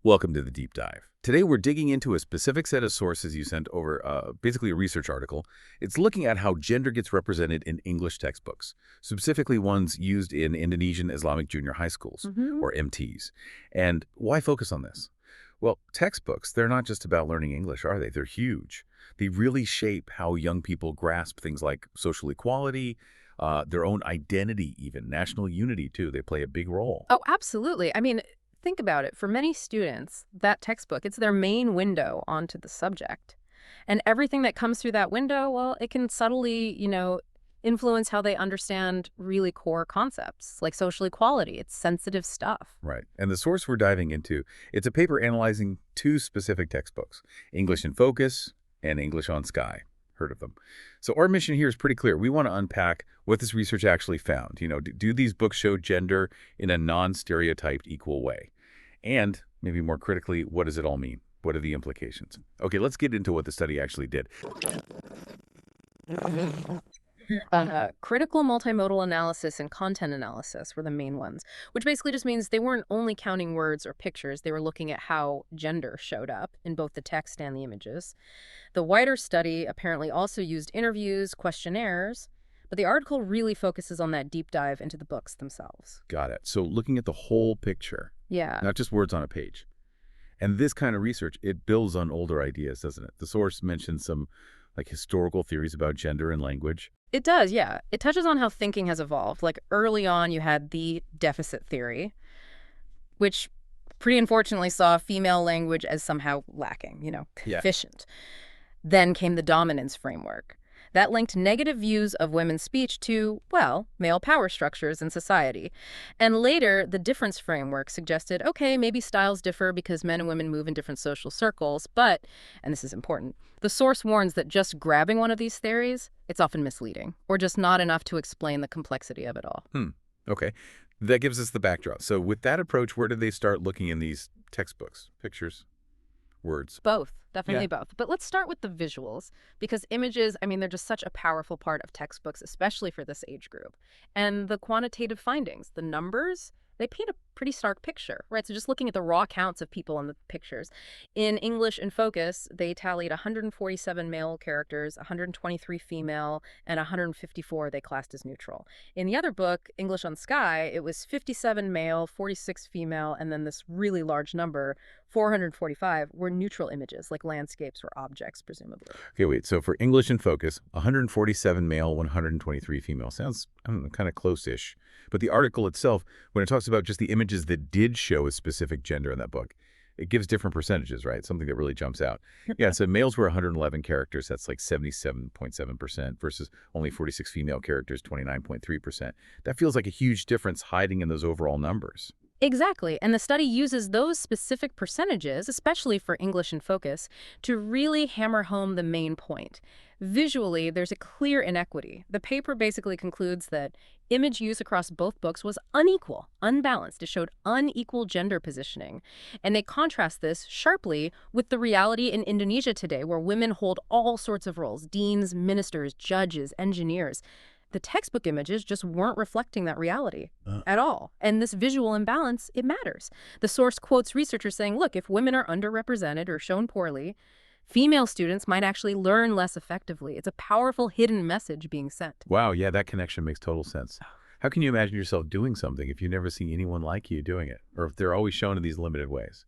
Welcome to the deep dive. Today we're digging into a specific set of sources you sent over, basically a research article. It's looking at how gender gets represented in English textbooks, specifically ones used in Indonesian Islamic junior high schools, Hmm. or MTs. And why focus on this? Well, textbooks, they're not just about learning English, are they? They're huge. They really shape how young people grasp things like social equality, their own identity even, national unity too. They play a big role. Oh, absolutely. I mean, think about it. For many students, that textbook, it's their main window onto the subject. And everything that comes through that window, well, it can subtly, influence how they understand really core concepts like social equality. It's sensitive stuff. Right. And the source we're diving into, it's a paper analyzing two specific textbooks, English in Focus and English on Sky. Heard of them. So our mission here is pretty clear. We want to unpack what this research actually found. Do these books show gender in a non-stereotyped equal way? And maybe more critically, what does it all mean? What are the implications? Okay, let's get into what the study actually did. Critical multimodal analysis and content analysis were the main ones, which basically just means they weren't only counting words or pictures, they were looking at how gender showed up in both the text and the images. The wider study apparently also used interviews, questionnaires, but the article really focuses on that deep dive into the books themselves. Got it. So looking at the whole picture, Yeah. not just words on a page. And this kind of research, it builds on older ideas, doesn't it? The source mentions some historical theories about gender and language. It does, yeah. It touches on how thinking has evolved. Like early on, you had the deficit theory, which pretty unfortunately saw female language as somehow lacking, Yeah. deficient. Then came the dominance framework. That linked negative views of women's speech to, well, male power structures in society. And later, the difference framework suggested, okay, maybe styles differ because men and women move in different social circles, but, and this is important, the source warns that just grabbing one of these theories, it's often misleading, or just not enough to explain the complexity of it all. Okay. That gives us the backdrop. So with that approach, where did they start looking in these textbooks? Pictures, words? Both, definitely Yeah. both. But let's start with the visuals because images, I mean, they're just such a powerful part of textbooks, especially for this age group. And the quantitative findings, the numbers, they paint a pretty stark picture, right? So just looking at the raw counts of people in the pictures. In English in Focus, they tallied 147 male characters, 123 female, and 154 they classed as neutral. In the other book, English on Sky, it was 57 male, 46 female, and then this really large number, 445, were neutral images, like landscapes or objects, presumably. Okay, wait. So for English in Focus, 147 male, 123 female. Sounds, I don't know, kind of close-ish. But the article itself, when it talks about just the images that did show a specific gender in that book, it gives different percentages, right? Something that really jumps out. Yeah, so males were 111 characters. That's like 77.7% versus only 46 female characters, 29.3%. That feels like a huge difference hiding in those overall numbers. Exactly. And the study uses those specific percentages, especially for English in Focus, to really hammer home the main point. Visually, there's a clear inequity. The paper basically concludes that image use across both books was unequal, unbalanced. It showed unequal gender positioning. And they contrast this sharply with the reality in Indonesia today, where women hold all sorts of roles: deans, ministers, judges, engineers. The textbook images just weren't reflecting that reality at all. And this visual imbalance, it matters. The source quotes researchers saying, look, if women are underrepresented or shown poorly, female students might actually learn less effectively. It's a powerful hidden message being sent. Wow, yeah, that connection makes total sense. How can you imagine yourself doing something if you never see anyone like you doing it, or if they're always shown in these limited ways?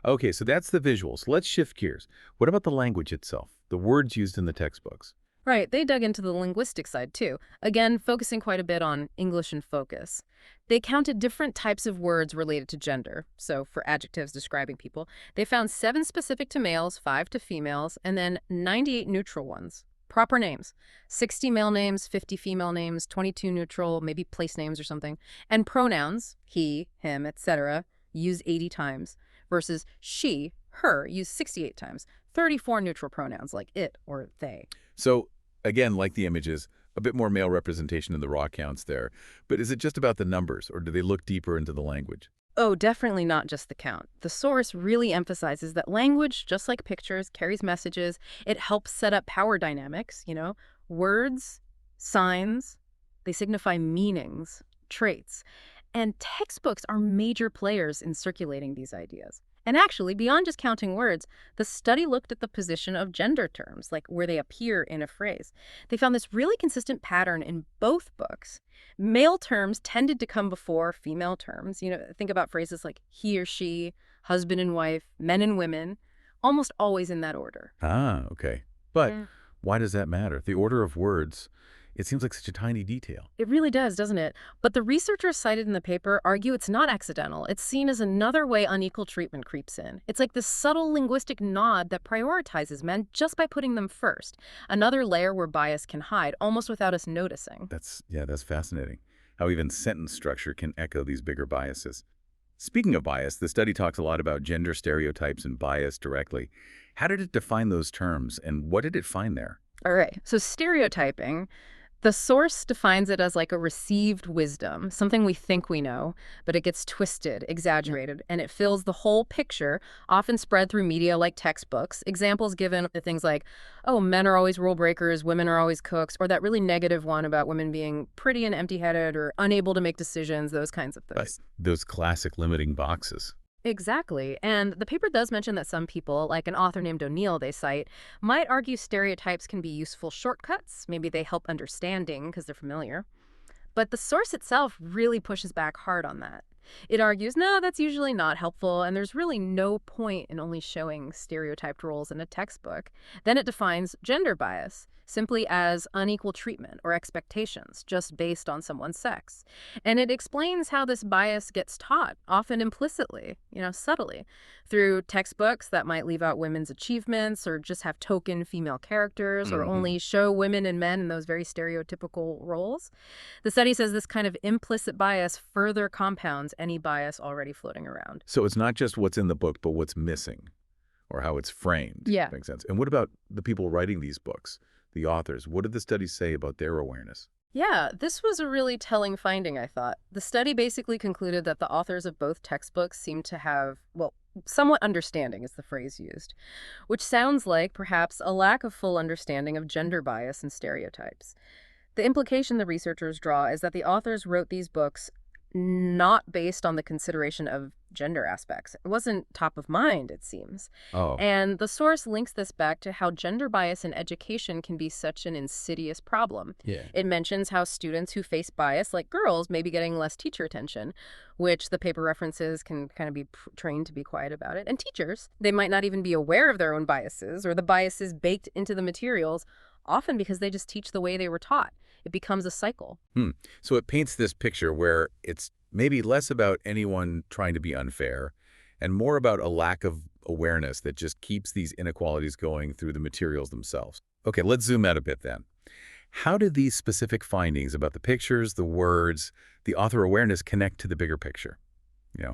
Okay, so that's the visuals. Let's shift gears. What about the language itself, the words used in the textbooks? Right, they dug into the linguistic side too, again, focusing quite a bit on English in Focus. They counted different types of words related to gender. So for adjectives describing people, they found 7 specific to males, 5 to females, and then 98 neutral ones. Proper names: 60 male names, 50 female names, 22 neutral, maybe place names or something. And pronouns, he, him, etc., used 80 times, versus she, her, used 68 times. 34 neutral pronouns like it or they. So, again, like the images, a bit more male representation in the raw counts there. But is it just about the numbers, or do they look deeper into the language? Oh, definitely not just the count. The source really emphasizes that language, just like pictures, carries messages. It helps set up power dynamics, words, signs, they signify meanings, traits. And textbooks are major players in circulating these ideas. And actually, beyond just counting words, the study looked at the position of gender terms, like where they appear in a phrase. They found this really consistent pattern in both books. Male terms tended to come before female terms. Think about phrases like he or she, husband and wife, men and women, almost always in that order. Ah, okay. But why does that matter? The order of words, it seems like such a tiny detail. It really does, doesn't it? But the researchers cited in the paper argue it's not accidental. It's seen as another way unequal treatment creeps in. It's like this subtle linguistic nod that prioritizes men just by putting them first. Another layer where bias can hide, almost without us noticing. That's fascinating. How even sentence structure can echo these bigger biases. Speaking of bias, the study talks a lot about gender stereotypes and bias directly. How did it define those terms, and what did it find there? All right, so stereotyping. The source defines it as like a received wisdom, something we think we know, but it gets twisted, exaggerated, and it fills the whole picture, often spread through media like textbooks. Examples given are things like, oh, men are always rule breakers, women are always cooks, or that really negative one about women being pretty and empty-headed or unable to make decisions, those kinds of things. Right. Those classic limiting boxes. Exactly. And the paper does mention that some people, like an author named O'Neill they cite, might argue stereotypes can be useful shortcuts. Maybe they help understanding because they're familiar. But the source itself really pushes back hard on that. It argues, no, that's usually not helpful, and there's really no point in only showing stereotyped roles in a textbook. Then it defines gender bias simply as unequal treatment or expectations just based on someone's sex. And it explains how this bias gets taught, often implicitly, subtly, through textbooks that might leave out women's achievements or just have token female characters or only show women and men in those very stereotypical roles. The study says this kind of implicit bias further compounds any bias already floating around. So it's not just what's in the book, but what's missing or how it's framed. Yeah. Makes sense. And what about the people writing these books, the authors? What did the study say about their awareness? Yeah, this was a really telling finding, I thought. The study basically concluded that the authors of both textbooks seemed to have, well, somewhat understanding is the phrase used, which sounds like perhaps a lack of full understanding of gender bias and stereotypes. The implication the researchers draw is that the authors wrote these books not based on the consideration of gender aspects. It wasn't top of mind, it seems. Oh, And the source links this back to how gender bias in education can be such an insidious problem. yeah. It mentions how students who face bias, like girls, may be getting less teacher attention, which the paper references can kind of be trained to be quiet about it. And teachers, they might not even be aware of their own biases or the biases baked into the materials, often because they just teach the way they were taught. It becomes a cycle. So it paints this picture where it's maybe less about anyone trying to be unfair and more about a lack of awareness that just keeps these inequalities going through the materials themselves. Okay, let's zoom out a bit then. How do these specific findings about the pictures, the words, the author awareness connect to the bigger picture?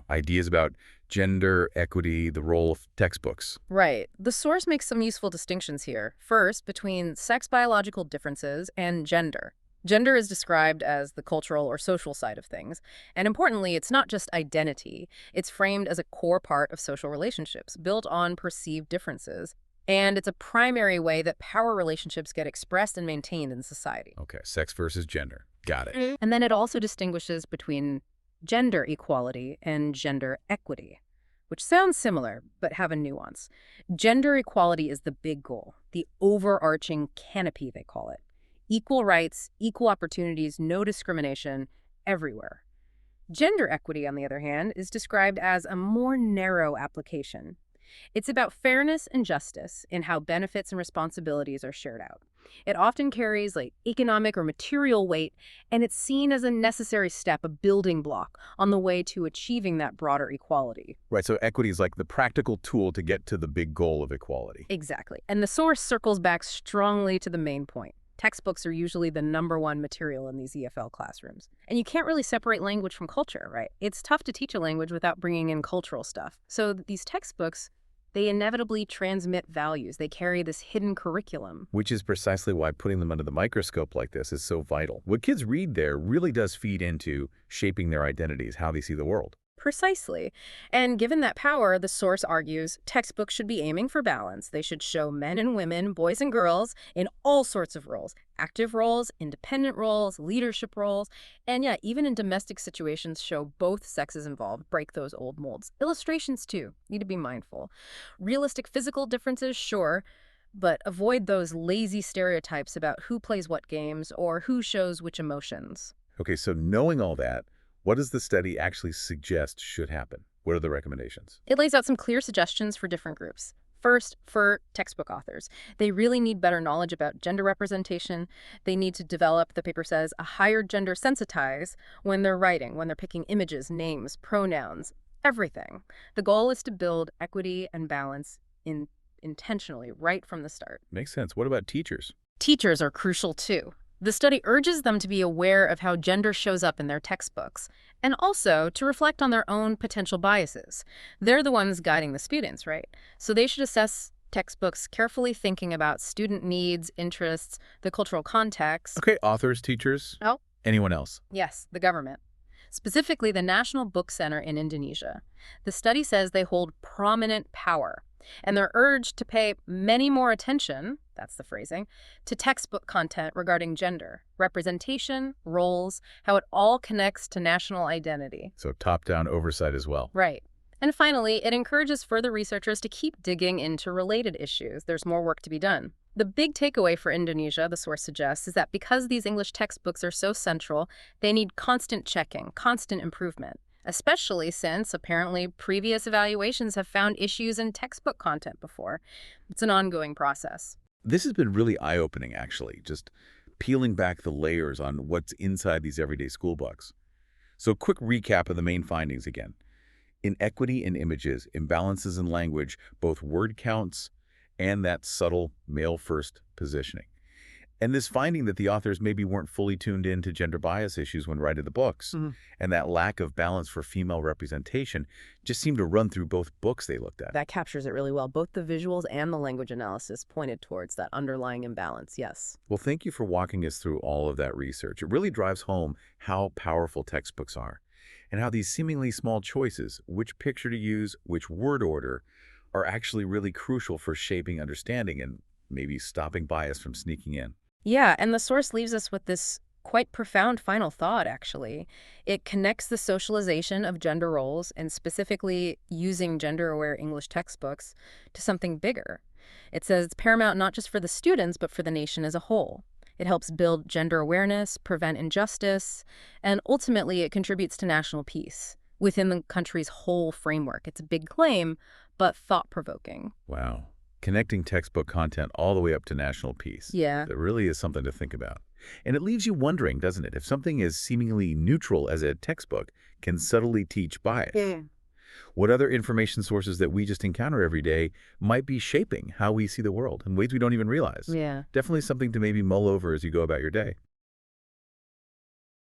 Ideas about gender, equity, the role of textbooks. Right. The source makes some useful distinctions here. First, between sex biological differences and gender. Gender is described as the cultural or social side of things. And importantly, it's not just identity. It's framed as a core part of social relationships, built on perceived differences. And it's a primary way that power relationships get expressed and maintained in society. Okay, sex versus gender. Got it. And then it also distinguishes between gender equality and gender equity, which sounds similar, but have a nuance. Gender equality is the big goal, the overarching canopy, they call it. Equal rights, equal opportunities, no discrimination, everywhere. Gender equity, on the other hand, is described as a more narrow application. It's about fairness and justice in how benefits and responsibilities are shared out. It often carries economic or material weight, and it's seen as a necessary step, a building block on the way to achieving that broader equality. Right, so equity is like the practical tool to get to the big goal of equality. Exactly. And the source circles back strongly to the main point. Textbooks are usually the #1 material in these EFL classrooms. And you can't really separate language from culture, right? It's tough to teach a language without bringing in cultural stuff. So these textbooks, they inevitably transmit values. They carry this hidden curriculum. Which is precisely why putting them under the microscope like this is so vital. What kids read there really does feed into shaping their identities, how they see the world. Precisely. And given that power, the source argues textbooks should be aiming for balance. They should show men and women, boys and girls, in all sorts of roles. Active roles, independent roles, leadership roles, and yeah, even in domestic situations show both sexes involved, break those old molds. Illustrations, too, need to be mindful. Realistic physical differences, sure, but avoid those lazy stereotypes about who plays what games or who shows which emotions. Okay, so knowing all that, what does the study actually suggest should happen? What are the recommendations? It lays out some clear suggestions for different groups. First, for textbook authors, they really need better knowledge about gender representation. They need to develop, the paper says, a higher gender sensitize when they're writing, when they're picking images, names, pronouns, everything. The goal is to build equity and balance intentionally right from the start. Makes sense. What about teachers? Teachers are crucial too. The study urges them to be aware of how gender shows up in their textbooks, and also to reflect on their own potential biases. They're the ones guiding the students, right? So they should assess textbooks carefully, thinking about student needs, interests, the cultural context. Okay, authors, teachers, Oh, anyone else? yes, the government. Specifically, the National Book Center in Indonesia. The study says they hold prominent power, and they're urged to pay many more attention, that's the phrasing, to textbook content regarding gender, representation, roles, how it all connects to national identity. So top-down oversight as well. Right. And finally, it encourages further researchers to keep digging into related issues. There's more work to be done. The big takeaway for Indonesia, the source suggests, is that because these English textbooks are so central, they need constant checking, constant improvement, especially since apparently previous evaluations have found issues in textbook content before. It's an ongoing process. This has been really eye-opening, actually, just peeling back the layers on what's inside these everyday school books. So quick recap of the main findings again. Inequity in images, imbalances in language, both word counts and that subtle male-first positioning. And this finding that the authors maybe weren't fully tuned in to gender bias issues when writing the books, and that lack of balance for female representation just seemed to run through both books they looked at. That captures it really well. Both the visuals and the language analysis pointed towards that underlying imbalance, yes. Well, thank you for walking us through all of that research. It really drives home how powerful textbooks are, and how these seemingly small choices, which picture to use, which word order, are actually really crucial for shaping understanding and maybe stopping bias from sneaking in. Yeah, and the source leaves us with this quite profound final thought, actually. It connects the socialization of gender roles, and specifically using gender-aware English textbooks, to something bigger. It says it's paramount not just for the students, but for the nation as a whole. It helps build gender awareness, prevent injustice, and ultimately it contributes to national peace within the country's whole framework. It's a big claim, but thought-provoking. Wow. Connecting textbook content all the way up to national peace. Yeah. That really is something to think about. And it leaves you wondering, doesn't it, if something as seemingly neutral as a textbook can subtly teach bias. Yeah. What other information sources that we just encounter every day might be shaping how we see the world in ways we don't even realize? Yeah. Definitely something to maybe mull over as you go about your day.